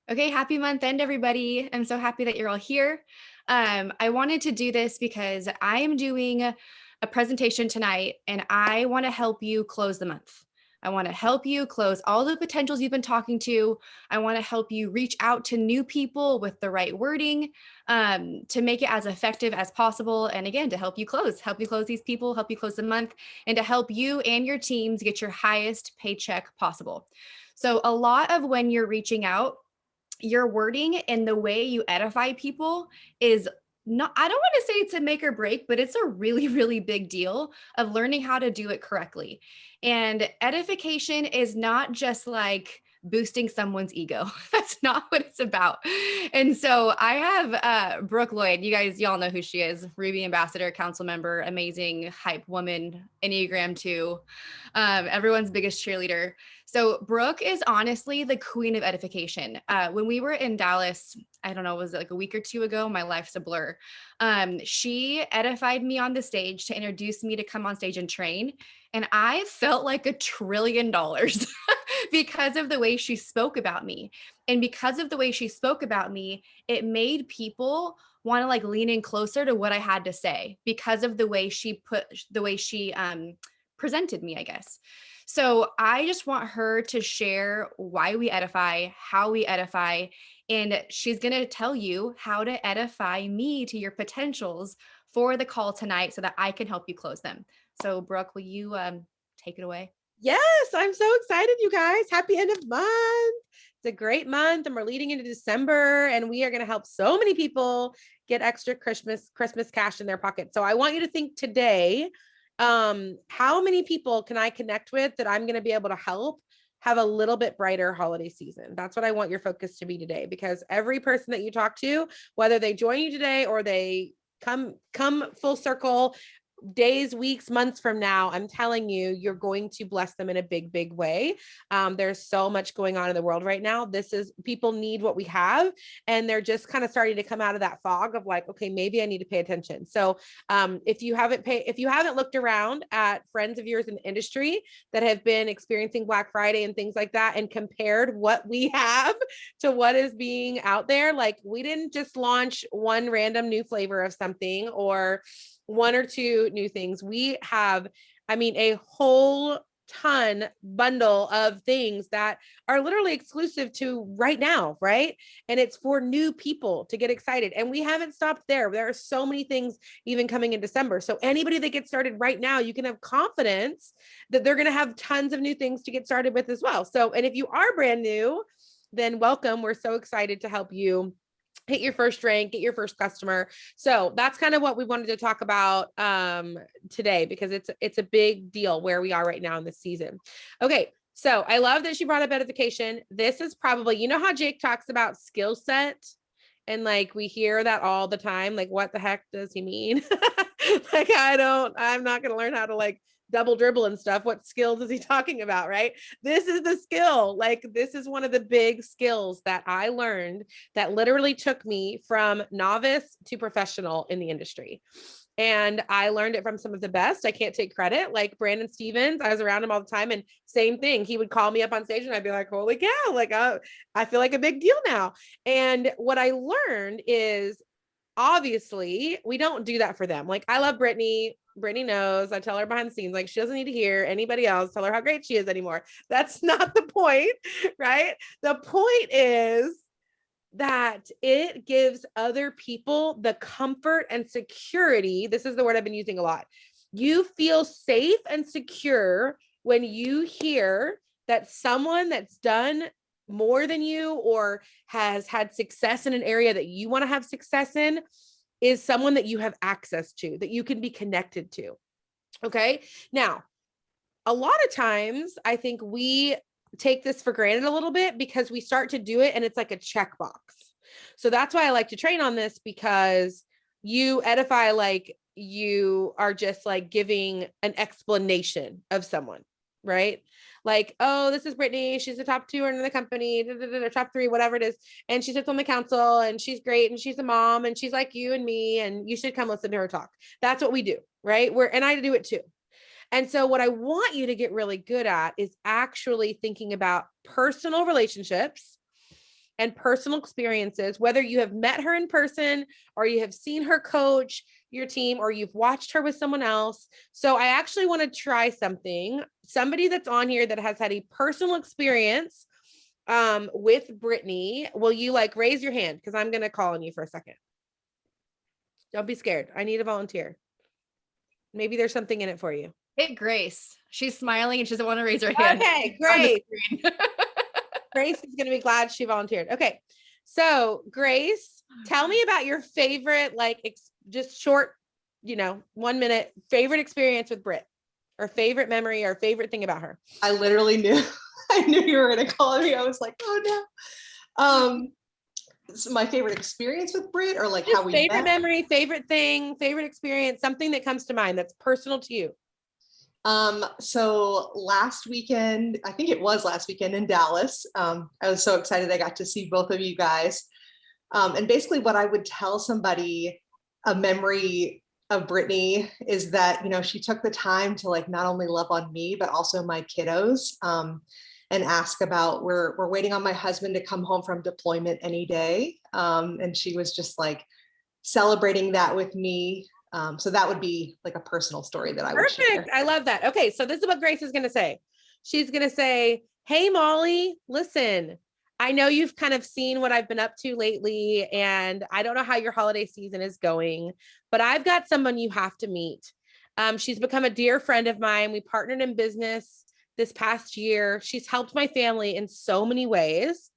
Okay, happy month end, everybody. I'm so happy that you're all here. I wanted to do this because I am doing a presentation tonight and I want to help you close the month. I want to help you close all the potentials you've been talking to. I want to help you reach out to new people with the right wording to make it as effective as possible. And again, to help you close these people, help you close the month, and to help you and your teams get your highest paycheck possible. So, a lot of when you're reaching out, your wording and the way you edify people is not, I don't want to say it's a make or break, but it's a really, really big deal of learning how to do it correctly. And edification is not just like boosting someone's ego. That's not what it's about. And so I have Brooke Lloyd. Y'all know who she is. Ruby Ambassador, council member, amazing hype woman, Enneagram 2, everyone's biggest cheerleader. So Brooke is honestly the queen of edification. When we were in Dallas, I don't know, was it like a week or two ago? My life's a blur. She edified me on the stage to introduce me to come on stage and train. And I felt like $1 trillion because of the way she spoke about me. And because of the way she spoke about me, it made people want to like lean in closer to what I had to say because of the way she presented me, I guess. So I just want her to share why we edify, how we edify, and she's going to tell you how to edify me to your potentials for the call tonight so that I can help you close them. So Brooke, will you take it away? Yes, I'm so excited, you guys. Happy end of month. It's a great month, and we're leading into December, and we are going to help so many people get extra Christmas cash in their pocket. So I want you to think today, how many people can I connect with that I'm going to be able to help have a little bit brighter holiday season? That's what I want your focus to be today, because every person that you talk to, whether they join you today or they come full circle days, weeks, months from now, I'm telling you, you're going to bless them in a big, big way. There's so much going on in the world right now. People need what we have, and they're just kind of starting to come out of that fog of like, okay, maybe I need to pay attention. So if you haven't looked around at friends of yours in the industry that have been experiencing Black Friday and things like that, and compared what we have to what is being out there, like we didn't just launch one random new flavor of something or one or two new things. We have, a whole ton bundle of things that are literally exclusive to right now, right? And it's for new people to get excited. And we haven't stopped there. There are so many things even coming in December. So anybody that gets started right now, you can have confidence that they're going to have tons of new things to get started with as well. So, and if you are brand new, then welcome. We're so excited to help you hit your first rank, get your first customer. So that's kind of what we wanted to talk about today, because it's a big deal where we are right now in this season. Okay. So I love that she brought up edification. This is probably, you know how Jake talks about skill set, and like we hear that all the time. Like, what the heck does he mean? Like, I'm not going to learn how to like double dribble and stuff. What skills is he talking about? Right. This is the skill. Like, this is one of the big skills that I learned that literally took me from novice to professional in the industry. And I learned it from some of the best. I can't take credit. Like Brandon Stevens, I was around him all the time, and same thing. He would call me up on stage and I'd be like, holy cow, like I feel like a big deal now. And what I learned is, obviously we don't do that for them. Like, I love Brittany. Brittany knows. I tell her behind the scenes, like, she doesn't need to hear anybody else tell her how great she is anymore. That's not the point, right? The point is that it gives other people the comfort and security. This is the word I've been using a lot. You feel safe and secure when you hear that someone that's done more than you or has had success in an area that you want to have success in is someone that you have access to, that you can be connected to. Okay. Now, a lot of times I think we take this for granted a little bit because we start to do it and it's like a checkbox. So that's why I like to train on this, because you edify like you are just like giving an explanation of someone, right? Like, oh, this is Brittany. She's the top 2 in the company, top 3, whatever it is. And she sits on the council and she's great. And she's a mom and she's like you and me. And you should come listen to her talk. That's what we do, right? And I do it too. And so what I want you to get really good at is actually thinking about personal relationships and personal experiences, whether you have met her in person or you have seen her coach your team or you've watched her with someone else. So I actually want to try somebody that's on here that has had a personal experience with Brittany. Will you like raise your hand? Because I'm going to call on you for a second. Don't be scared. I need a volunteer. Maybe there's something in it for you. Hey, Grace. She's smiling and she doesn't want to raise her hand. Okay, great. Grace is going to be glad she volunteered. Okay. So Grace, tell me about your favorite, like just short, 1 minute favorite experience with Britt, or favorite memory or favorite thing about her. I literally knew, I knew you were going to call me. I was like, oh no. So my favorite experience with Britt, or like just how we favorite met? memory, favorite thing, favorite experience, something that comes to mind that's personal to you. So last weekend, I think it was last weekend in Dallas, I was so excited I got to see both of you guys. And basically what I would tell somebody, a memory of Brittany, is that, she took the time to like not only love on me, but also my kiddos, and ask about, we're waiting on my husband to come home from deployment any day. And she was just like celebrating that with me. So that would be like a personal story that I would share. Perfect. I love that. Okay. So this is what Grace is going to say. She's going to say, hey, Molly, listen, I know you've kind of seen what I've been up to lately, and I don't know how your holiday season is going, but I've got someone you have to meet. She's become a dear friend of mine. We partnered in business this past year. She's helped my family in so many ways.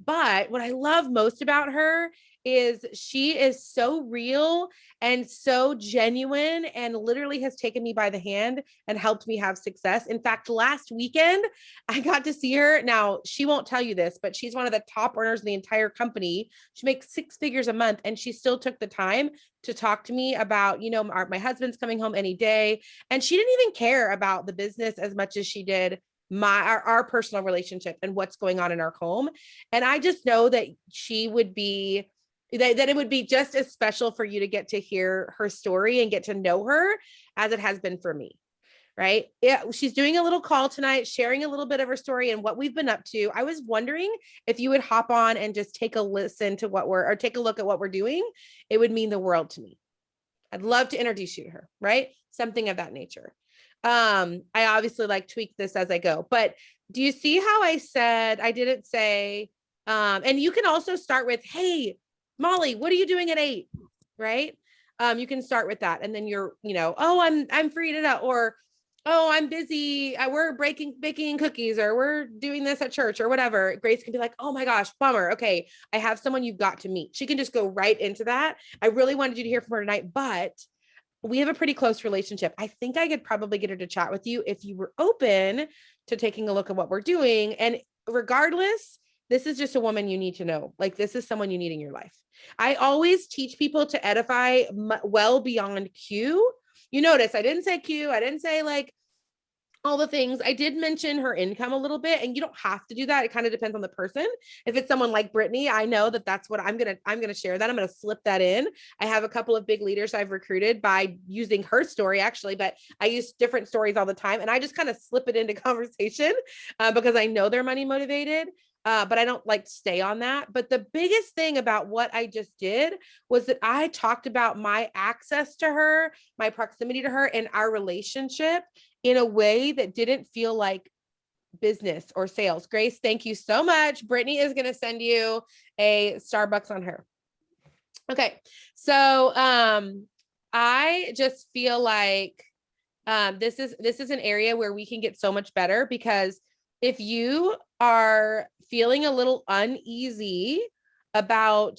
But what I love most about her is she is so real and so genuine, and literally has taken me by the hand and helped me have success. In fact, last weekend, I got to see her. Now, she won't tell you this, but she's one of the top earners in the entire company. She makes 6 figures a month, and she still took the time to talk to me about, my husband's coming home any day. And she didn't even care about the business as much as she did our personal relationship and what's going on in our home. And I just know that she would be that it would be just as special for you to get to hear her story and get to know her as it has been for me. Right. Yeah. She's doing a little call tonight, sharing a little bit of her story and what we've been up to. I was wondering if you would hop on and just take a listen to take a look at what we're doing. It would mean the world to me. I'd love to introduce you to her. Right. Something of that nature. I obviously like tweak this as I go, but do you see how I said, I didn't say, and you can also start with, hey, Molly, what are you doing at 8? Right. You can start with that. And then you're, oh, I'm free to, or, oh, I'm busy. We're baking cookies, or we're doing this at church or whatever. Grace can be like, oh my gosh, bummer. Okay. I have someone you've got to meet. She can just go right into that. I really wanted you to hear from her tonight, but we have a pretty close relationship. I think I could probably get her to chat with you if you were open to taking a look at what we're doing. And regardless, this is just a woman you need to know. Like, this is someone you need in your life. I always teach people to edify well beyond Q. You notice I didn't say Q. I didn't say like all the things. I did mention her income a little bit, and you don't have to do that. It kind of depends on the person. If it's someone like Brittany, I know that that's what I'm going to share that. I'm going to slip that in. I have a couple of big leaders I've recruited by using her story actually, but I use different stories all the time, and I just kind of slip it into conversation because I know they're money motivated. But I don't like stay on that. But the biggest thing about what I just did was that I talked about my access to her, my proximity to her, and our relationship in a way that didn't feel like business or sales. Grace, thank you so much. Brittany is going to send you a Starbucks on her. Okay. So I just feel like this is an area where we can get so much better, because if you are feeling a little uneasy about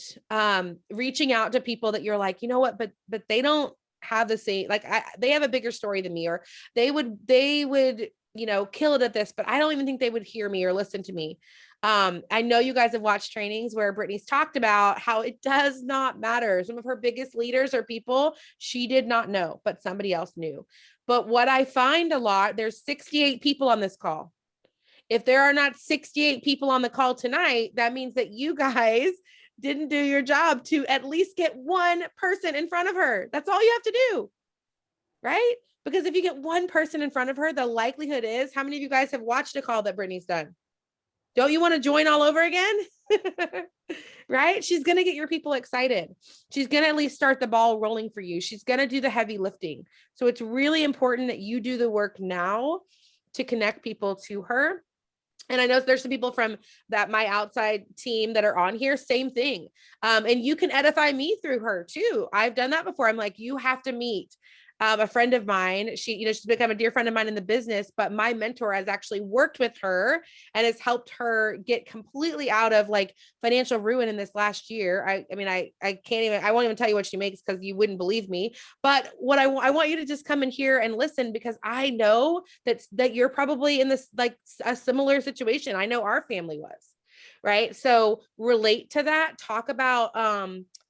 reaching out to people that you're like, you know what, but they don't have the same, like they have a bigger story than me, or they would, kill it at this, but I don't even think they would hear me or listen to me. I know you guys have watched trainings where Brittany's talked about how it does not matter. Some of her biggest leaders are people she did not know, but somebody else knew. But what I find a lot, there's 68 people on this call. If there are not 68 people on the call tonight, that means that you guys didn't do your job to at least get one person in front of her. That's all you have to do, right? Because if you get one person in front of her, the likelihood is, how many of you guys have watched a call that Brittany's done? Don't you want to join all over again? right? She's going to get your people excited. She's going to at least start the ball rolling for you. She's going to do the heavy lifting. So it's really important that you do the work now to connect people to her. And I know there's some people from my outside team that are on here, same thing. And you can edify me through her too. I've done that before. I'm like, you have to meet a friend of mine. She's become a dear friend of mine in the business, but my mentor has actually worked with her and has helped her get completely out of like financial ruin in this last year. I mean, I won't even tell you what she makes because you wouldn't believe me. But what I want you to just come in here and listen, because I know that you're probably in this, like a similar situation. I know our family was. Right. So relate to that, talk about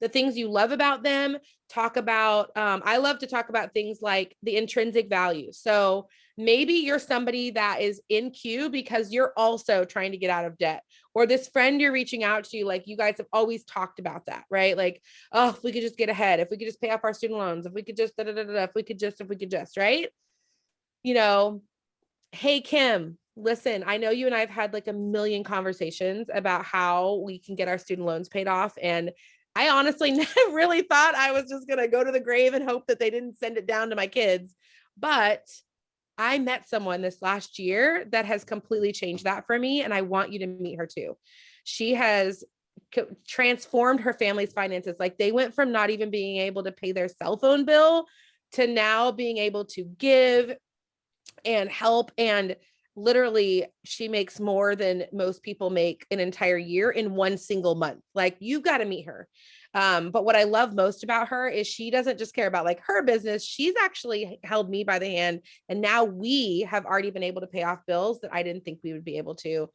the things you love about them, talk about, I love to talk about things like the intrinsic value. So maybe you're somebody that is in queue because you're also trying to get out of debt, or this friend you're reaching out to, like you guys have always talked about that, right? Like, oh, if we could just get ahead, if we could just pay off our student loans, if we could just, if we could just, right? You know, hey, Kim, listen, I know you and I have had like a million conversations about how we can get our student loans paid off. And I honestly never really thought I was just going to go to the grave and hope that they didn't send it down to my kids. But I met someone this last year that has completely changed that for me. And I want you to meet her too. She has transformed her family's finances. Like they went from not even being able to pay their cell phone bill to now being able to give and help. And literally she makes more than most people make an entire year in one single month. Like you got to meet her. But what I love most about her is she doesn't just care about like her business. She's actually held me by the hand. And now we have already been able to pay off bills that I didn't think we would be able to.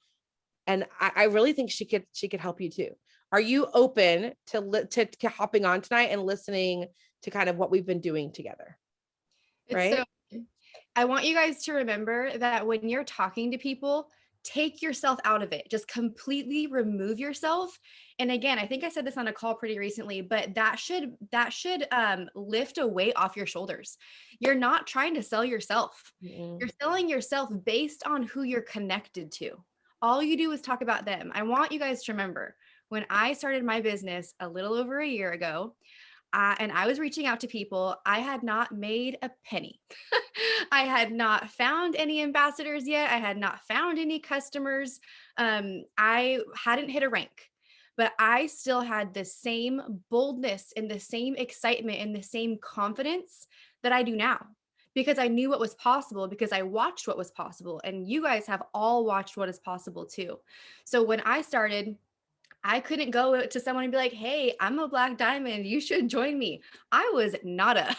And I really think she could help you too. Are you open to hopping on tonight and listening to kind of what we've been doing together? It's right? so I want you guys to remember that when you're talking to people, take yourself out of it. Just completely remove yourself. And again, I think I said this on a call pretty recently, but that should lift a weight off your shoulders. You're not trying to sell yourself. You're selling yourself based on who you're connected to. All you do is talk about them. I want you guys to remember when I started my business a little over a year ago, and I was reaching out to people, I had not made a penny. I had not found any ambassadors yet. I had not found any customers. I hadn't hit a rank, but I still had the same boldness and the same excitement and the same confidence that I do now, because I knew what was possible, because I watched what was possible. And you guys have all watched what is possible too. So when I started, I couldn't go to someone and be like, hey, I'm a black diamond. You should join me. I was nada,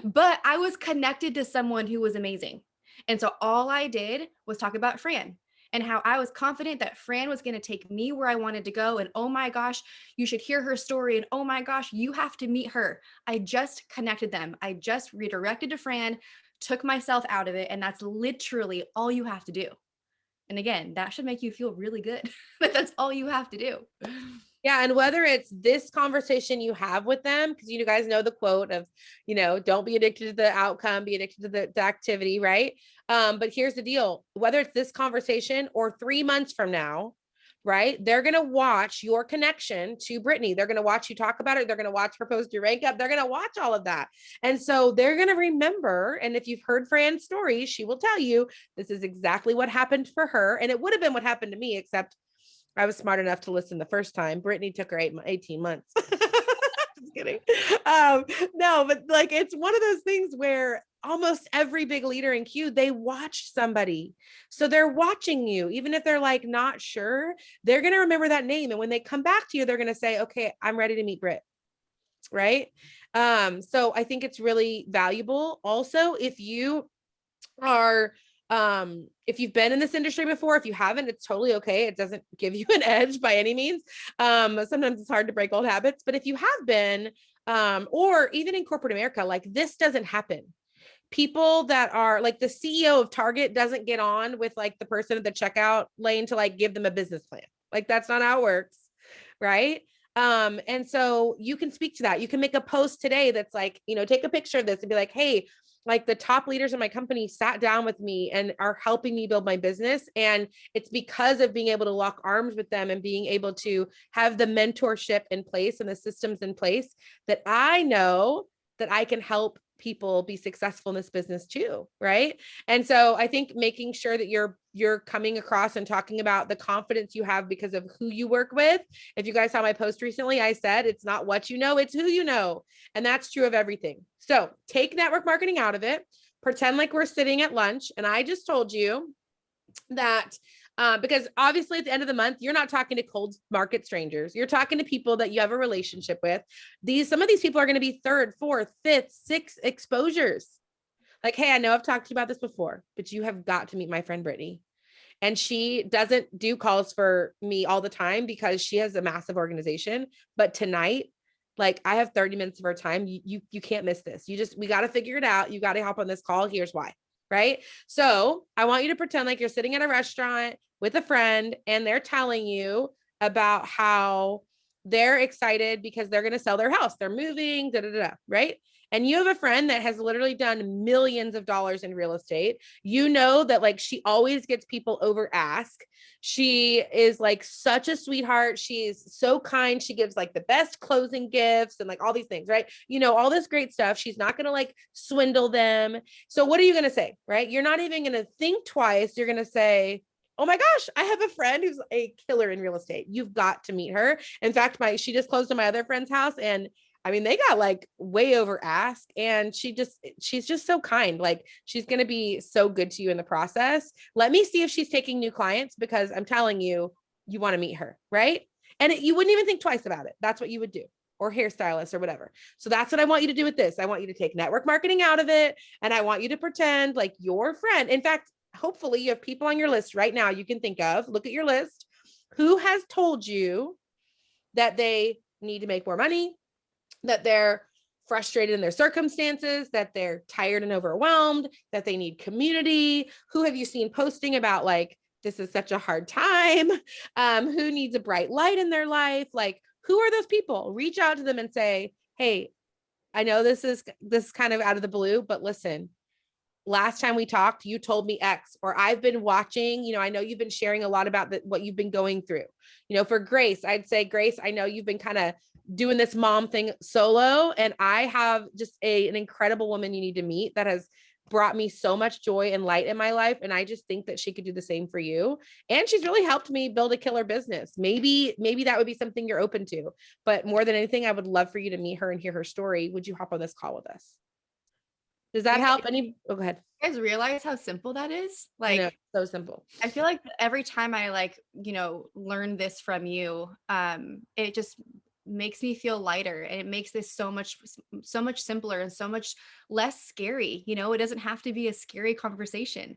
but I was connected to someone who was amazing. And so all I did was talk about Fran and how I was confident that Fran was going to take me where I wanted to go. And oh my gosh, you should hear her story. And oh my gosh, you have to meet her. I just connected them. I just redirected to Fran, took myself out of it. And that's literally all you have to do. And again, that should make you feel really good. That's all you have to do. Yeah. And whether it's this conversation you have with them, because you guys know the quote of, don't be addicted to the outcome, be addicted to the activity, right? But here's the deal, whether it's this conversation or 3 months from now, right? They're going to watch your connection to Brittany. They're going to watch you talk about it. They're going to watch her post your rank up. They're going to watch all of that. And so they're going to remember. And if you've heard Fran's story, she will tell you this is exactly what happened for her. And it would have been what happened to me, except I was smart enough to listen the first time. Brittany took her 18 months. Just kidding. No, but like, it's one of those things where almost every big leader in Q, they watch somebody. So they're watching you, even if they're like, not sure, they're going to remember that name. And when they come back to you, they're going to say, okay, I'm ready to meet Britt. Right. So I think it's really valuable. Also, if you are, if you've been in this industry before, if you haven't, it's totally okay. It doesn't give you an edge by any means. Sometimes it's hard to break old habits, but if you have been, or even in corporate America, like this doesn't happen. People that are like the CEO of Target doesn't get on with like the person at the checkout lane to like give them a business plan. Like that's not how it works. Right. And so you can speak to that. You can make a post today that's like, take a picture of this and be like, hey, like the top leaders in my company sat down with me and are helping me build my business. And it's because of being able to lock arms with them and being able to have the mentorship in place and the systems in place that I know that I can help people be successful in this business too. Right. And so I think making sure that you're coming across and talking about the confidence you have because of who you work with. If you guys saw my post recently, I said, it's not what you know, it's who you know. And that's true of everything. So take network marketing out of it, pretend like we're sitting at lunch. And I just told you that because obviously at the end of the month, you're not talking to cold market strangers. You're talking to people that you have a relationship with. Some of these people are going to be third, fourth, fifth, sixth exposures. Like, hey, I know I've talked to you about this before, but you have got to meet my friend Brittany. And she doesn't do calls for me all the time because she has a massive organization. But tonight, like I have 30 minutes of her time. You can't miss this. We got to figure it out. You got to hop on this call. Here's why. Right. So I want you to pretend like you're sitting at a restaurant with a friend and they're telling you about how they're excited because they're going to sell their house. They're moving, right? And you have a friend that has literally done millions of dollars in real estate. You know that like she always gets people over ask. She is like such a sweetheart. She's so kind. She gives like the best closing gifts and like all these things, right? You know, all this great stuff. She's not going to like swindle them. So what are you going to say, right? You're not even going to think twice. You're going to say, oh my gosh, I have a friend who's a killer in real estate. You've got to meet her. In fact, she just closed on my other friend's house and I mean, they got like way over ask and she's just so kind. Like she's going to be so good to you in the process. Let me see if she's taking new clients because I'm telling you, you want to meet her. Right. And you wouldn't even think twice about it. That's what you would do, or hairstylist or whatever. So that's what I want you to do with this. I want you to take network marketing out of it. And I want you to pretend like your friend. In fact, hopefully you have people on your list right now you can think of. Look at your list. Who has told you that they need to make more money, that they're frustrated in their circumstances, that they're tired and overwhelmed, that they need community? Who have you seen posting about like, this is such a hard time? Who needs a bright light in their life? Like, who are those people? Reach out to them and say, hey, I know this is kind of out of the blue, but listen, last time we talked, you told me X, or I've been watching, you know, I know you've been sharing a lot about what you've been going through. You know, for Grace, I'd say, Grace, I know you've been kind of doing this mom thing solo, and I have just an incredible woman you need to meet that has brought me so much joy and light in my life. And I just think that she could do the same for you. And she's really helped me build a killer business. Maybe that would be something you're open to, but more than anything, I would love for you to meet her and hear her story. Would you hop on this call with us? Does that help? Go ahead. You guys realize how simple that is? I know, Like, so simple. I feel like every time I like, learn this from you, it just makes me feel lighter, and it makes this so much simpler and so much less scary. It doesn't have to be a scary conversation.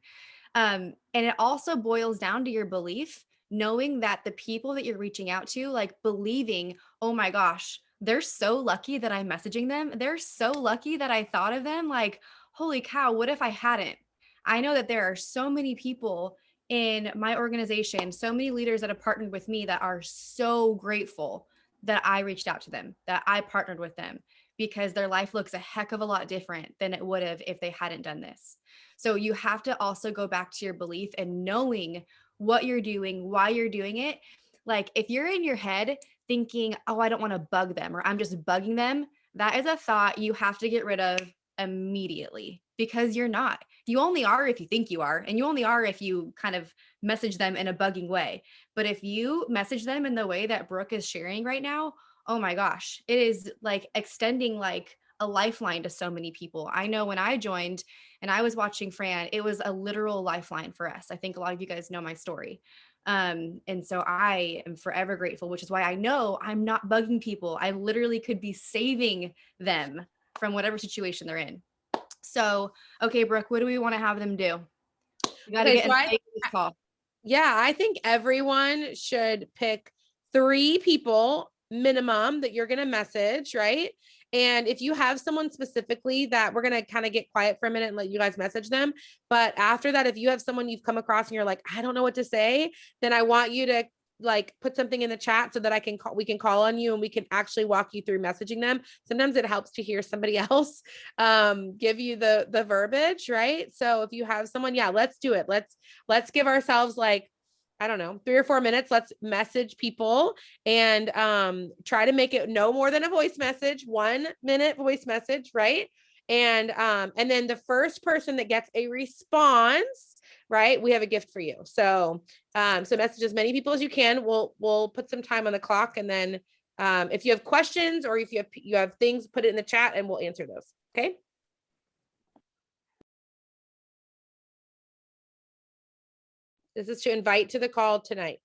And it also boils down to your belief, knowing that the people that you're reaching out to, like believing, oh my gosh, they're so lucky that I'm messaging them. They're so lucky that I thought of them. Like, holy cow, what if I hadn't? I know that there are so many people in my organization, so many leaders that have partnered with me that are so grateful that I reached out to them, that I partnered with them, because their life looks a heck of a lot different than it would have if they hadn't done this. So you have to also go back to your belief and knowing what you're doing, why you're doing it. Like if you're in your head thinking, oh, I don't want to bug them, or I'm just bugging them, that is a thought you have to get rid of immediately, because you're not. You only are if you think you are, and you only are if you kind of message them in a bugging way. But if you message them in the way that Brooke is sharing right now, oh my gosh, it is like extending like a lifeline to so many people. I know when I joined and I was watching Fran, it was a literal lifeline for us. I think a lot of you guys know my story. And so I am forever grateful, which is why I know I'm not bugging people. I literally could be saving them from whatever situation they're in. So, okay, Brooke, what do we want to have them do? You got to get in this call. Yeah, I think everyone should pick 3 people minimum that you're going to message, right? And if you have someone specifically that we're going to kind of get quiet for a minute and let you guys message them. But after that, if you have someone you've come across and you're like, I don't know what to say, then I want you to like put something in the chat so that we can call on you and we can actually walk you through messaging them. Sometimes it helps to hear somebody else give you the verbiage, right? So if you have someone, yeah, let's do it. Let's give ourselves like, I don't know, 3 or 4 minutes. Let's message people and try to make it no more than a voice message, 1 minute voice message, right? And then the first person that gets a response, right, we have a gift for you. So message as many people as you can. We'll put some time on the clock, and then if you have questions or if you have things, put it in the chat and we'll answer those. Okay. This is to invite to the call tonight.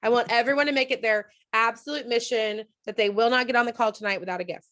I want everyone to make it their absolute mission that they will not get on the call tonight without a gift.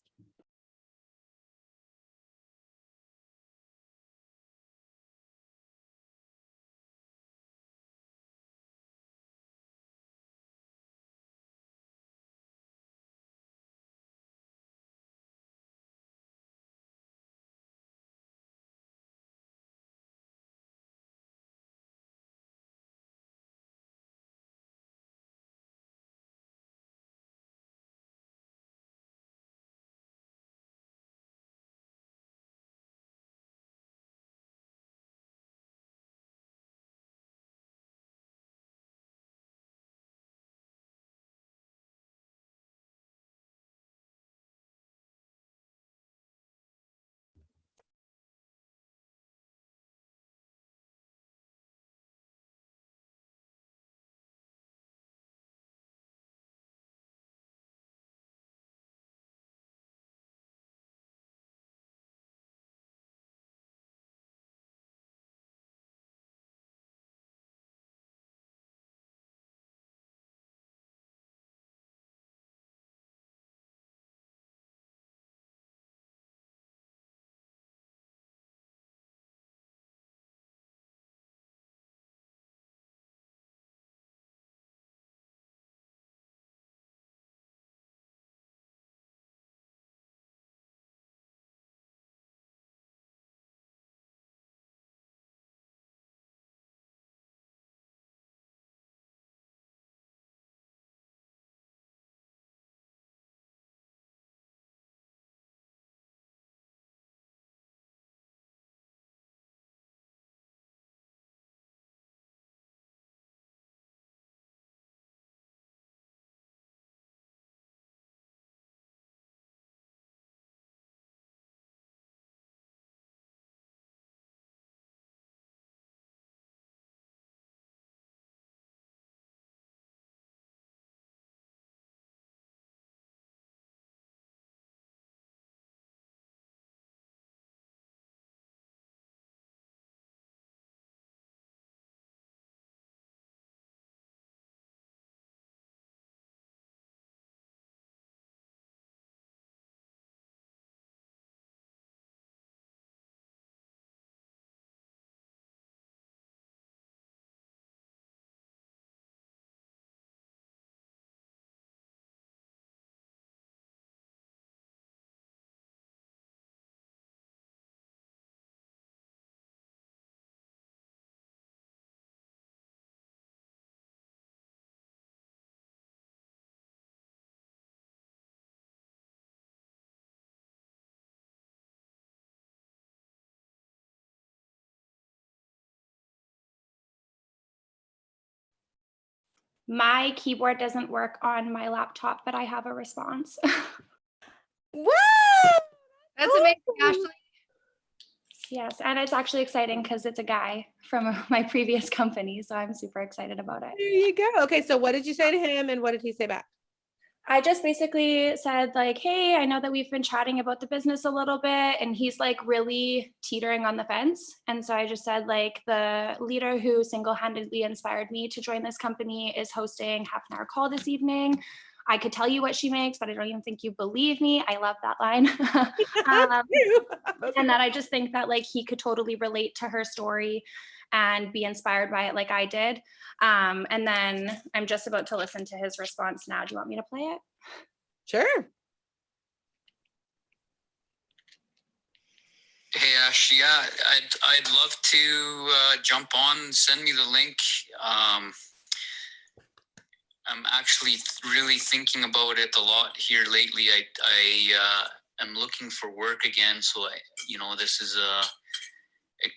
My keyboard doesn't work on my laptop, but I have a response. Woo! That's amazing, Ashley. Yes, and it's actually exciting because it's a guy from my previous company, so I'm super excited about it. There you go. Okay, so what did you say to him and what did he say back? I just basically said like, hey, I know that we've been chatting about the business a little bit, and he's like really teetering on the fence. And so I just said like, the leader who single-handedly inspired me to join this company is hosting half an hour call this evening. I could tell you what she makes, but I don't even think you believe me. I love that line. And that I just think that like he could totally relate to her story and be inspired by it like I did. And then I'm just about to listen to his response now. Do you want me to play it? Sure. Hey Ash, yeah, I'd love to jump on. Send me the link. I'm actually really thinking about it a lot here lately. I am looking for work again, so this is a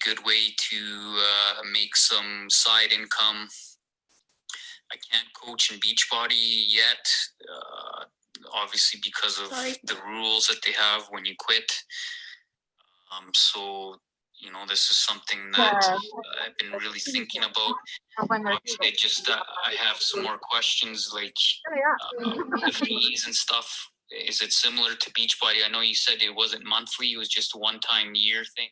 good way to make some side income. I can't coach in Beachbody yet, obviously because of the rules that they have when you quit. So this is something that I've been really thinking about. Obviously, I have some more questions, like the fees and stuff. Is it similar to Beachbody? I know you said it wasn't monthly; it was just a one-time year thing.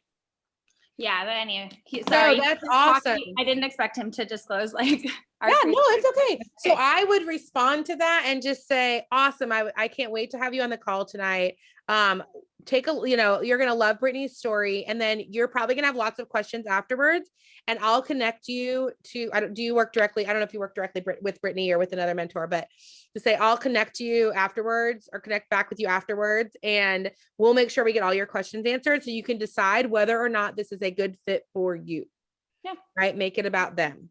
Yeah, but anyway, No, that's awesome. I didn't expect him to disclose like our Yeah, no, it's okay. So I would respond to that and just say, awesome. I can't wait to have you on the call tonight. You're going to love Brittany's story, and then you're probably going to have lots of questions afterwards, and I'll connect you to, do you work directly? I don't know if you work directly with Brittany or with another mentor, but to say, I'll connect you afterwards or connect back with you afterwards. And we'll make sure we get all your questions answered so you can decide whether or not this is a good fit for you. Yeah. Right. Make it about them.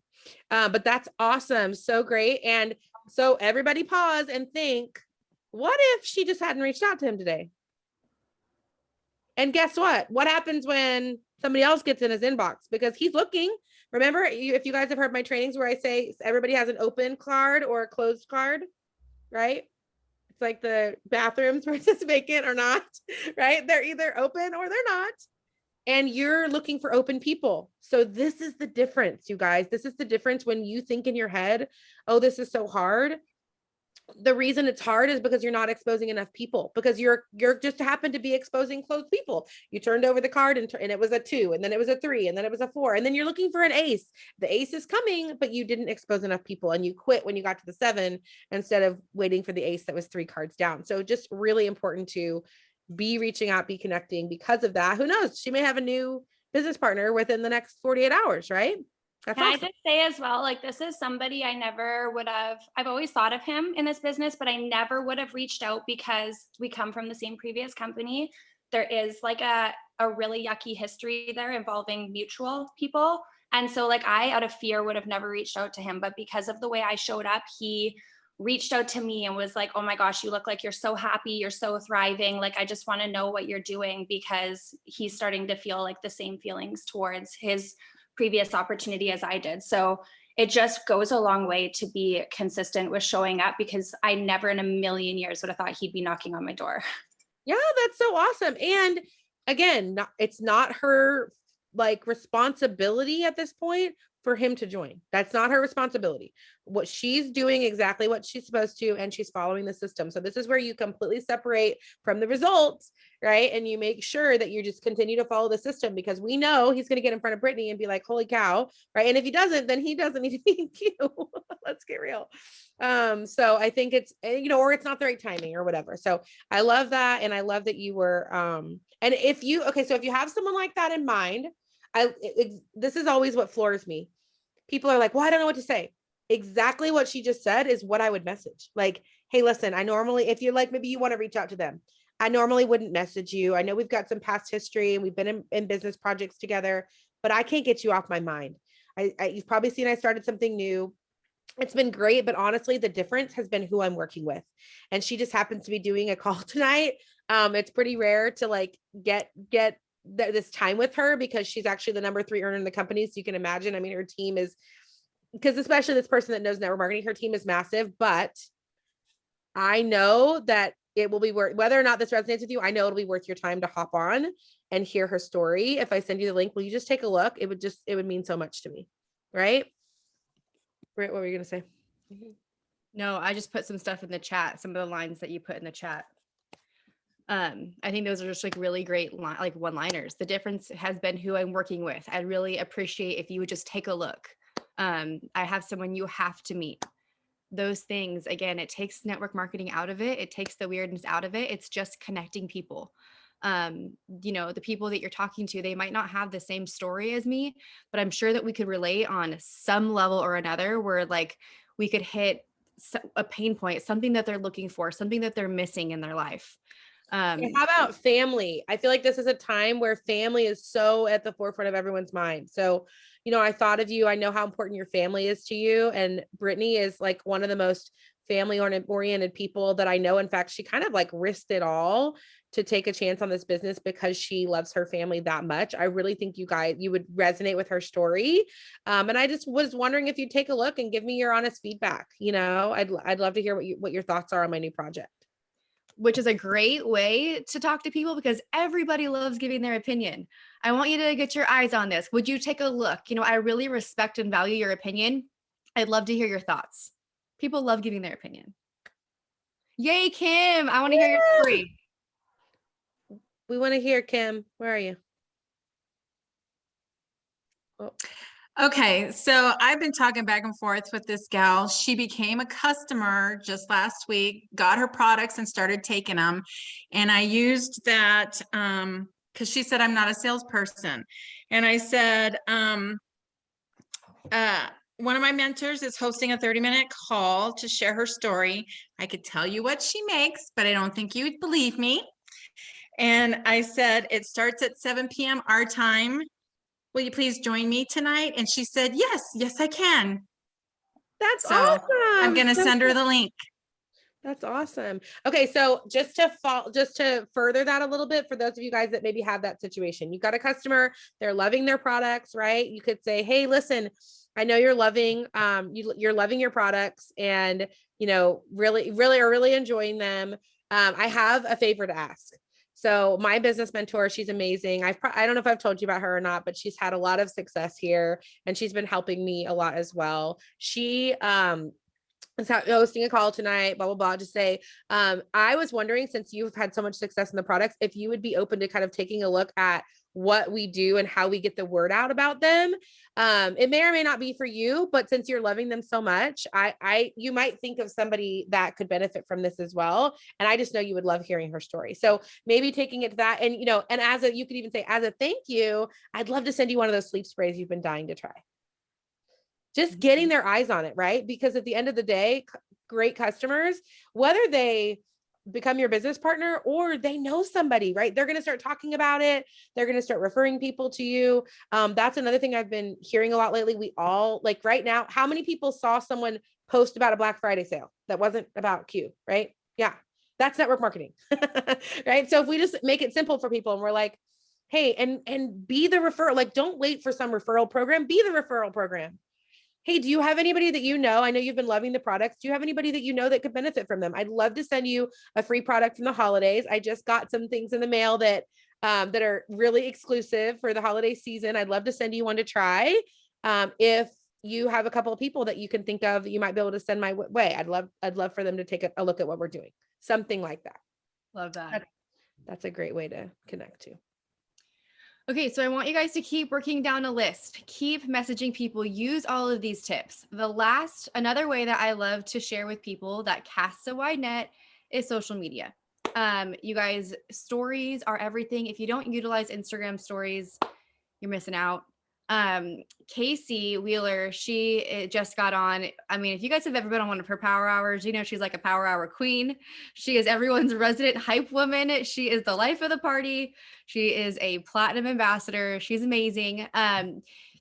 But that's awesome. So great. And so everybody pause and think, what if she just hadn't reached out to him today? And guess what? What happens when somebody else gets in his inbox? Because he's looking. Remember, if you guys have heard my trainings where I say everybody has an open card or a closed card, right? It's like the bathrooms where it says vacant or not, right? They're either open or they're not. And you're looking for open people. So this is the difference, you guys. This is the difference when you think in your head, oh, this is so hard. The reason it's hard is because you're not exposing enough people, because you're just happened to be exposing closed people. You turned over the card and it was a 2, and then it was a 3, and then it was a 4, and then you're looking for an ace. The ace is coming, but you didn't expose enough people, and you quit when you got to the 7 instead of waiting for the ace that was 3 cards down. So just really important to be reaching out, be connecting. Because of that, who knows, she may have a new business partner within the next 48 hours, right? That's Can awesome. I just say as well, like, this is somebody I never would have, I've always thought of him in this business, but I never would have reached out because we come from the same previous company. There is like a really yucky history there involving mutual people. And so like I, out of fear, would have never reached out to him. But because of the way I showed up, he reached out to me and was like, oh my gosh, you look like you're so happy. You're so thriving. Like, I just want to know what you're doing, because he's starting to feel like the same feelings towards his previous opportunity as I did. So it just goes a long way to be consistent with showing up, because I never in a million years would have thought he'd be knocking on my door. Yeah, that's so awesome. And again, it's not her like responsibility at this point for him to join. That's not her responsibility. What she's doing exactly what she's supposed to, and she's following the system. So this is where you completely separate from the results, right? And you make sure that you just continue to follow the system, because we know he's going to get in front of Brittany and be like, holy cow, right? And if he doesn't, then he doesn't need to be in queue. Let's get real. So I think it's, or it's not the right timing or whatever. So I love that. And I love that you were, and if you have someone like that in mind, this is always what floors me. People are like, well, I don't know what to say. Exactly what she just said is what I would message. Like, hey, listen, I normally, if you're like, maybe you want to reach out to them, I normally wouldn't message you. I know we've got some past history and we've been in business projects together, but I can't get you off my mind. You've probably seen I started something new. It's been great, but honestly, the difference has been who I'm working with. And she just happens to be doing a call tonight. It's pretty rare to like get this time with her, because she's actually the number 3 earner in the company. So you can imagine, I mean, her team is, because especially this person that knows network marketing, her team is massive, but I know that it will be worth, whether or not this resonates with you, I know it'll be worth your time to hop on and hear her story. If I send you the link, will you just take a look? It would mean so much to me. Right? Britt, what were you going to say? No, I just put some stuff in the chat, some of the lines that you put in the chat. I think those are just like really great like one-liners. The difference has been who I'm working with. I'd really appreciate if you would just take a look. I have someone you have to meet. Those things, again, it takes network marketing out of it. It takes the weirdness out of it. It's just connecting people. The people that you're talking to, they might not have the same story as me, but I'm sure that we could relate on some level or another, where like we could hit a pain point, something that they're looking for, something that they're missing in their life. And how about family? I feel like this is a time where family is so at the forefront of everyone's mind. So, I thought of you. I know how important your family is to you. And Brittany is like one of the most family oriented people that I know. In fact, she kind of like risked it all to take a chance on this business because she loves her family that much. I really think you would resonate with her story. And I just was wondering if you'd take a look and give me your honest feedback. I'd love to hear what your thoughts are on my new project. Which is a great way to talk to people because everybody loves giving their opinion. I want you to get your eyes on this. Would you take a look? I really respect and value your opinion. I'd love to hear your thoughts. People love giving their opinion. Yay, Kim. I want to hear your story. We want to hear, Kim. Where are you? Oh. Okay, so I've been talking back and forth with this gal. She became a customer just last week, got her products and started taking them. And I used that because she said, I'm not a salesperson. And I said, one of my mentors is hosting a 30-minute call to share her story. I could tell you what she makes, but I don't think you'd believe me. And I said, it starts at 7 p.m. our time. Will you please join me tonight? And she said, yes, I can. That's so awesome. I'm going to send her the link. That's awesome. Okay. So just to further that a little bit, for those of you guys that maybe have that situation, you've got a customer, they're loving their products, right? You could say, hey, listen, I know you're loving, you're loving your products and, really are really enjoying them. I have a favor to ask. So my business mentor, she's amazing. I don't know if I've told you about her or not, but she's had a lot of success here and she's been helping me a lot as well. She, is hosting a call tonight, blah, blah, blah, to say, I was wondering, since you've had so much success in the products, if you would be open to kind of taking a look at what we do and how we get the word out about them. It may or may not be for you, but since you're loving them so much, you might think of somebody that could benefit from this as well. And I just know you would love hearing her story. So maybe taking it to that, and, and you could even say, as a thank you, I'd love to send you one of those sleep sprays you've been dying to try. Just getting their eyes on it, right? Because at the end of the day, great customers, whether they become your business partner or they know somebody, right? They're going to start talking about it. They're going to start referring people to you. That's another thing I've been hearing a lot lately. We all, like right now, how many people saw someone post about a Black Friday sale that wasn't about Q, right? Yeah, that's network marketing, right? So if we just make it simple for people and we're like, hey, and be the referral, like don't wait for some referral program, be the referral program. Hey, do you have anybody that I know you've been loving the products. Do you have anybody that that could benefit from them? I'd love to send you a free product from the holidays. I just got some things in the mail that are really exclusive for the holiday season. I'd love to send you one to try. If you have a couple of people that you can think of that you might be able to send my way, I'd love for them to take a look at what we're doing. Something like that. Love that. That's a great way to connect to. Okay, so I want you guys to keep working down a list, keep messaging people, use all of these tips. Another way that I love to share with people that casts a wide net is social media. You guys, stories are everything. If you don't utilize Instagram stories, you're missing out. Casey Wheeler, she just got on. I mean, if you guys have ever been on one of her power hours, she's like a power hour queen. She is everyone's resident hype woman. She is the life of the party. She is a platinum ambassador. She's amazing.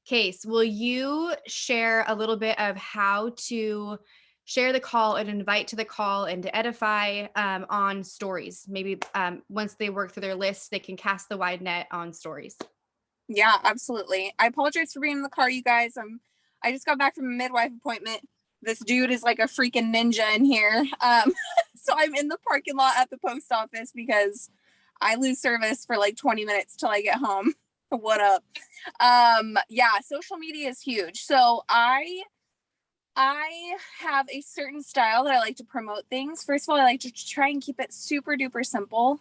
Case, will you share a little bit of how to share the call and invite to the call and to edify on stories? Maybe once they work through their list, they can cast the wide net on stories. Yeah, absolutely. I apologize for being in the car, you guys. I just got back from a midwife appointment. This dude is like a freaking ninja in here. So I'm in the parking lot at the post office because I lose service for like 20 minutes till I get home. What up? Yeah, social media is huge. So I have a certain style that I like to promote things. First of all, I like to try and keep it super duper simple.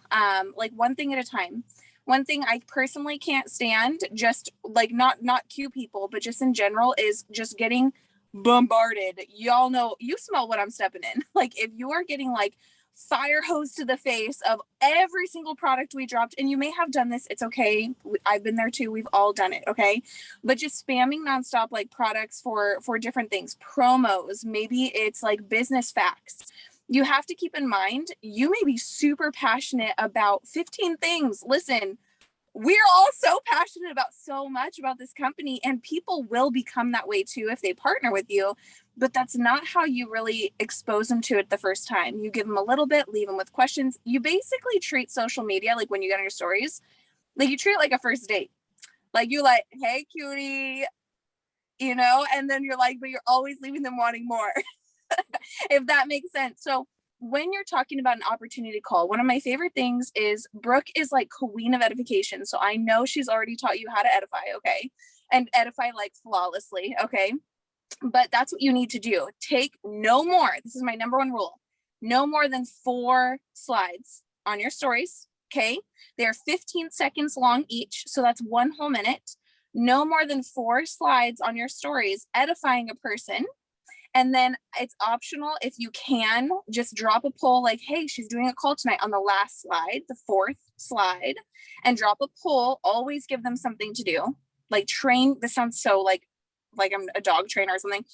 Like one thing at a time. One thing I personally can't stand, just like not Q people, but just in general, is just getting bombarded. Y'all know, you smell what I'm stepping in. Like if you are getting like fire hose to the face of every single product we dropped, and you may have done this, it's okay. I've been there too. We've all done it. Okay. But just spamming nonstop, like products for different things, promos, maybe it's like business facts. You have to keep in mind, you may be super passionate about 15 things. Listen, we're all so passionate about so much about this company, and people will become that way too if they partner with you. But that's not how you really expose them to it the first time. You give them a little bit, leave them with questions. You basically treat social media, like when you get on your stories, like you treat it like a first date. Like you like, hey, cutie, and then you're like, but you're always leaving them wanting more, if that makes sense. So when you're talking about an opportunity call, one of my favorite things is Brooke is like queen of edification. So I know she's already taught you how to edify, okay? And edify like flawlessly, okay? But that's what you need to do. Take no more, this is my number one rule, no more than 4 slides on your stories, okay? They're 15 seconds long each, so that's 1 whole minute. No more than 4 slides on your stories edifying a person. And then it's optional if you can just drop a poll like, hey, she's doing a call tonight on the last slide, the 4th slide, and drop a poll. Always give them something to do. Like train, this sounds so like I'm a dog trainer or something.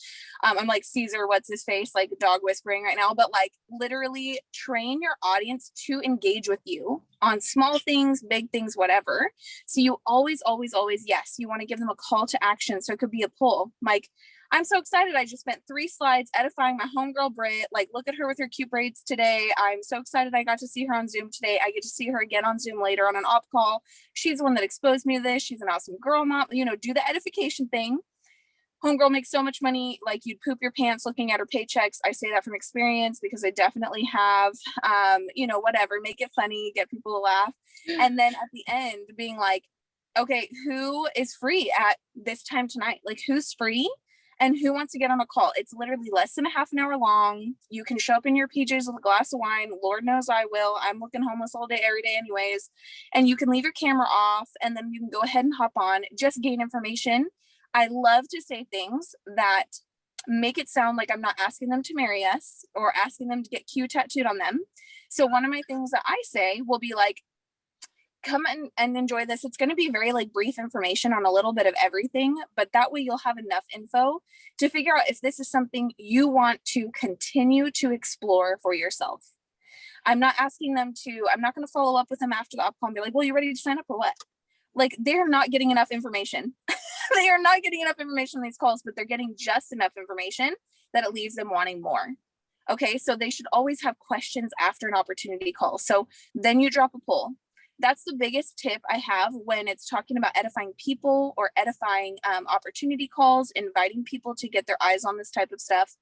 I'm like Caesar, what's his face, like dog whispering right now, but like literally train your audience to engage with you on small things, big things, whatever. So you always, yes, you want to give them a call to action. So it could be a poll like, I'm so excited. I just spent 3 slides edifying my homegirl Brit. Like, look at her with her cute braids today. I'm so excited I got to see her on Zoom today. I get to see her again on Zoom later on an op call. She's the one that exposed me to this. She's an awesome girl mom. Do the edification thing. Homegirl makes so much money, like you'd poop your pants looking at her paychecks. I say that from experience because I definitely have, whatever, make it funny, get people to laugh. And then at the end being like, okay, who is free at this time tonight? Like who's free? And who wants to get on a call? It's literally less than a half an hour long. You can show up in your PJs with a glass of wine. Lord knows I will. I'm looking homeless all day, every day anyways. And you can leave your camera off and then you can go ahead and hop on, just gain information. I love to say things that make it sound like I'm not asking them to marry us or asking them to get Q tattooed on them. So one of my things that I say will be like, come and enjoy this. It's going to be very like brief information on a little bit of everything, but that way you'll have enough info to figure out if this is something you want to continue to explore for yourself. I'm not asking them to, I'm not going to follow up with them after the op call and be like, well, you ready to sign up or what? Like they're not getting enough information. They are not getting enough information on these calls, but they're getting just enough information that it leaves them wanting more. Okay, so they should always have questions after an opportunity call. So then you drop a poll. That's the biggest tip I have when it's talking about edifying people or edifying opportunity calls, inviting people to get their eyes on this type of stuff.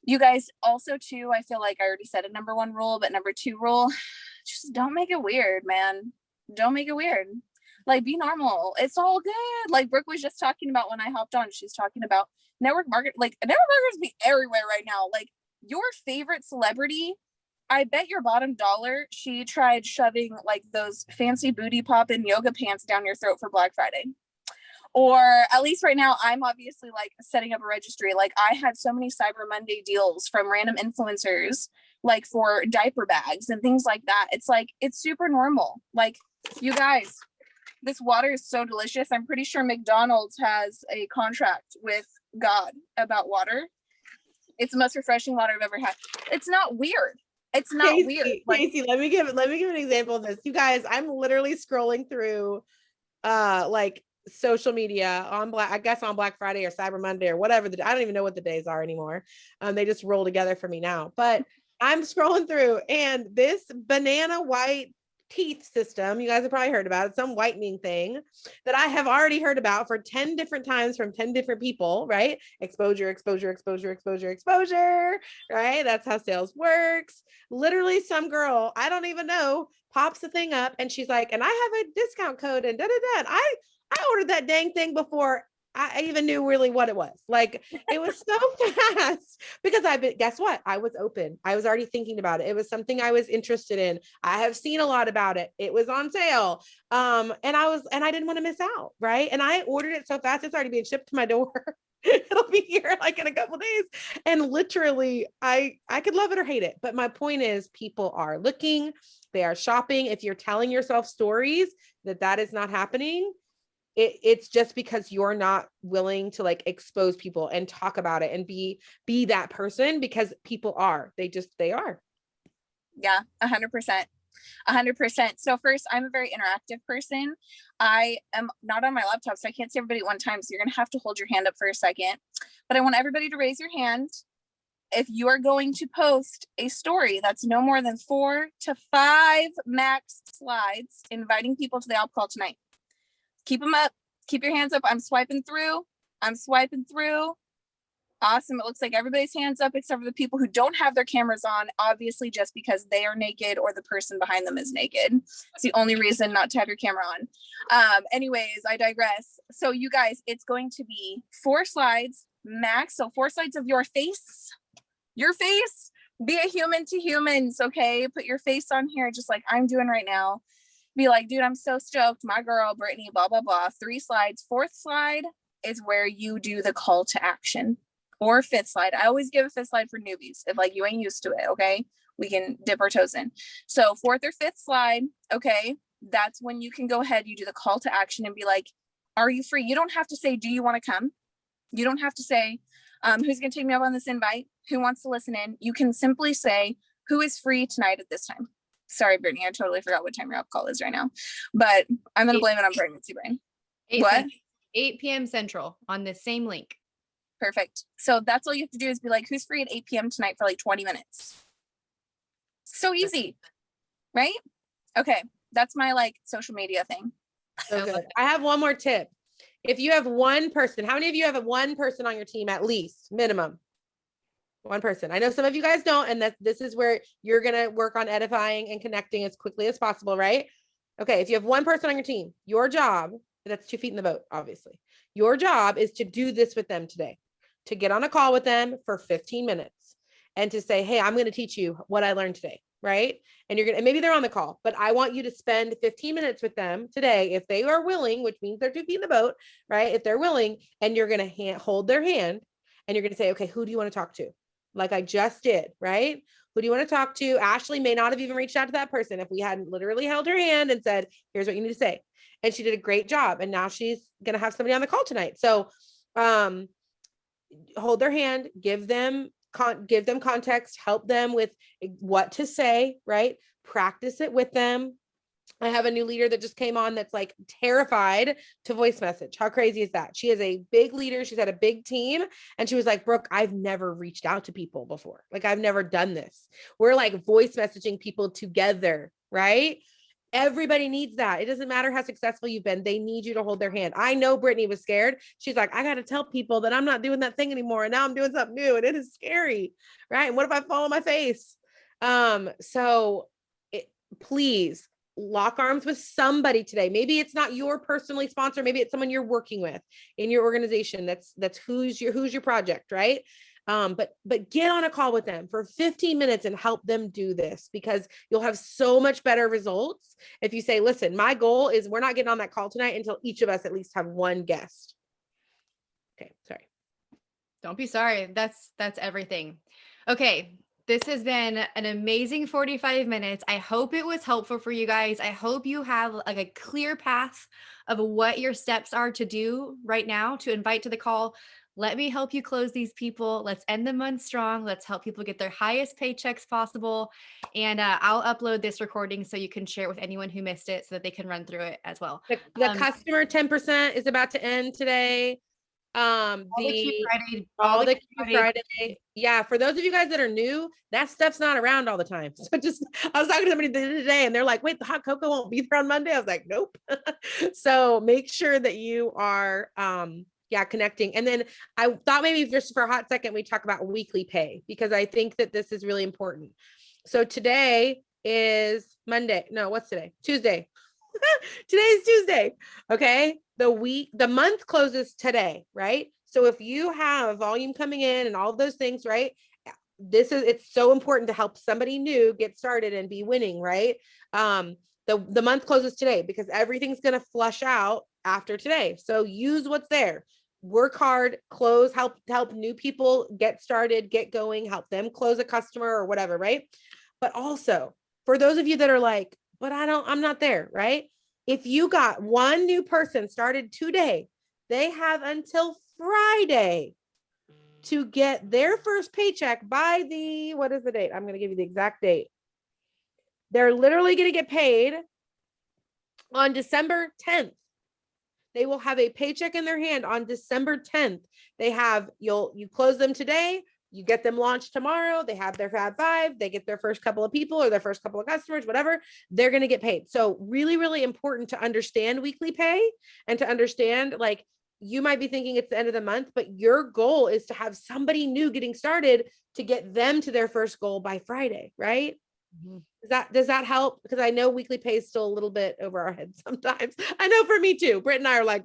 You guys also too, I feel like I already said a number 1 rule, but number 2 rule, just don't make it weird, man. Don't make it weird. Like be normal. It's all good. Like Brooke was just talking about when I hopped on, she's talking about network market, like network marketers be everywhere right now. Like your favorite celebrity, I bet your bottom dollar she tried shoving like those fancy booty pop and yoga pants down your throat for Black Friday. Or at least right now, I'm obviously like setting up a registry. Like I had so many Cyber Monday deals from random influencers, like for diaper bags and things like that. It's like, it's super normal. Like you guys, this water is so delicious. I'm pretty sure McDonald's has a contract with God about water. It's the most refreshing water I've ever had. It's not weird. It's not weird. Like, Casey, let me give an example of this. You guys, I'm literally scrolling through like social media on Black Friday or Cyber Monday or whatever. I don't even know what the days are anymore. They just roll together for me now. But I'm scrolling through and this banana white teeth system, you guys have probably heard about it, some whitening thing that I have already heard about for 10 different times from 10 different people, right? Exposure, right? That's how sales works. Literally some girl, I don't even know, pops the thing up and she's like, and I have a discount code and da-da-da. I ordered that dang thing before I even knew really what it was. Like it was so fast because guess what? I was open. I was already thinking about it. It was something I was interested in. I have seen a lot about it. It was on sale. And I didn't want to miss out. Right. And I ordered it so fast. It's already being shipped to my door. It'll be here like in a couple days. And literally I could love it or hate it. But my point is people are looking, they are shopping. If you're telling yourself stories that is not happening, it's just because you're not willing to like expose people and talk about it and be that person, because people are, they are. Yeah, 100%. 100%. So first, I'm a very interactive person. I am not on my laptop, so I can't see everybody at one time. So you're going to have to hold your hand up for a second. But I want everybody to raise your hand if you are going to post a story that's no more than 4 to 5 max slides inviting people to the op call tonight. Keep them up. Keep your hands up. I'm swiping through. Awesome. It looks like everybody's hands up except for the people who don't have their cameras on, obviously just because they are naked or the person behind them is naked. It's the only reason not to have your camera on. Anyways, I digress. So you guys, it's going to be 4 slides max. So 4 slides of your face. Be a human to humans, okay? Put your face on here just like I'm doing right now. Be like, dude, I'm so stoked. My girl, Brittany, blah, blah, blah. 3 slides. 4th slide is where you do the call to action. Or 5th slide. I always give a 5th slide for newbies. If like you ain't used to it, okay? We can dip our toes in. So 4th or 5th slide, okay? That's when you can go ahead, you do the call to action and be like, are you free? You don't have to say, do you want to come? You don't have to say, who's going to take me up on this invite? Who wants to listen in? You can simply say, who is free tonight at this time? Sorry, Brittany, I totally forgot what time your up call is right now, but I'm going to blame it on pregnancy brain. 8 p.m. Central on the same link. Perfect. So that's all you have to do is be like, who's free at 8 p.m. tonight for like 20 minutes? So easy, right? Okay. That's my like social media thing. So good. I have one more tip. If you have one person, how many of you have one person on your team at least, minimum? One person. I know some of you guys don't, and this is where you're going to work on edifying and connecting as quickly as possible, right? Okay. If you have one person on your team, your job, that's 2 feet in the boat, obviously. Your job is to do this with them today, to get on a call with them for 15 minutes and to say, hey, I'm going to teach you what I learned today. Right. And you're going to, maybe they're on the call, but I want you to spend 15 minutes with them today. If they are willing, which means they're 2 feet in the boat, right? If they're willing, and you're going to hold their hand and you're going to say, okay, who do you want to talk to? Like I just did, right? Who do you want to talk to? Ashley may not have even reached out to that person if we hadn't literally held her hand and said, here's what you need to say. And she did a great job. And now she's going to have somebody on the call tonight. So, hold their hand, give them context, help them with what to say, right? Practice it with them. I have a new leader that just came on that's like terrified to voice message. How crazy is that? She is a big leader. She's had a big team. And she was like, Brooke, I've never reached out to people before. Like I've never done this. We're like voice messaging people together, right? Everybody needs that. It doesn't matter how successful you've been. They need you to hold their hand. I know Brittany was scared. She's like, I got to tell people that I'm not doing that thing anymore. And now I'm doing something new. And it is scary. Right. And what if I fall on my face? Please lock arms with somebody today. Maybe it's not your personally sponsor. Maybe it's someone you're working with in your organization. That's who's your project. Right. But get on a call with them for 15 minutes and help them do this, because you'll have so much better results if you say, listen, my goal is we're not getting on that call tonight until each of us at least have one guest. Okay. Sorry. Don't be sorry. That's everything. Okay. This has been an amazing 45 minutes. I hope it was helpful for you guys. I hope you have like a clear path of what your steps are to do right now to invite to the call. Let me help you close these people. Let's end the month strong. Let's help people get their highest paychecks possible. And I'll upload this recording so you can share it with anyone who missed it so that they can run through it as well. The customer 10% is about to end today. All the Q Friday. Yeah. For those of you guys that are new, that stuff's not around all the time. So I was talking to somebody today and they're like, wait, the hot cocoa won't be there on Monday. I was like, nope. So make sure that you are, connecting. And then I thought maybe just for a hot second, we talk about weekly pay, because I think that this is really important. So today is Monday. No, what's today? Tuesday. Today's Tuesday. Okay. The month closes today, right? So if you have volume coming in and all of those things, right? It's so important to help somebody new get started and be winning, right? The month closes today because everything's going to flush out after today. So use what's there. Work hard, close, help new people get started, get going, help them close a customer or whatever, right? But also for those of you that are like, but I'm not there, right? If you got one new person started today, they have until Friday to get their first paycheck by what is the date? I'm going to give you the exact date. They're literally going to get paid on December 10th. They will have a paycheck in their hand on December 10th. You close them today, you get them launched tomorrow, they have their Fab 5, they get their first couple of people or their first couple of customers, whatever, they're going to get paid. So really, really important to understand weekly pay and to understand, like, you might be thinking it's the end of the month, but your goal is to have somebody new getting started to get them to their first goal by Friday, right? Does that help? Because I know weekly pay is still a little bit over our heads sometimes. I know for me too. Britt and I are like,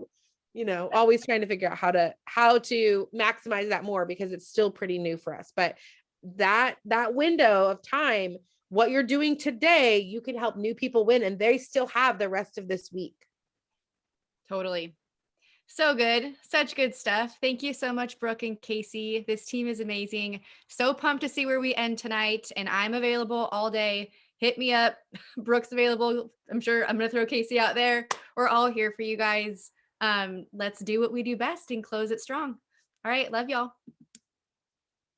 always trying to figure out how to maximize that more because it's still pretty new for us. But that window of time, what you're doing today, you can help new people win, and they still have the rest of this week. Totally. So good. Such good stuff. Thank you so much, Brooke and Casey. This team is amazing. So pumped to see where we end tonight. And I'm available all day. Hit me up. Brooke's available. I'm sure I'm going to throw Casey out there. We're all here for you guys. Let's do what we do best and close it strong. All right. Love y'all.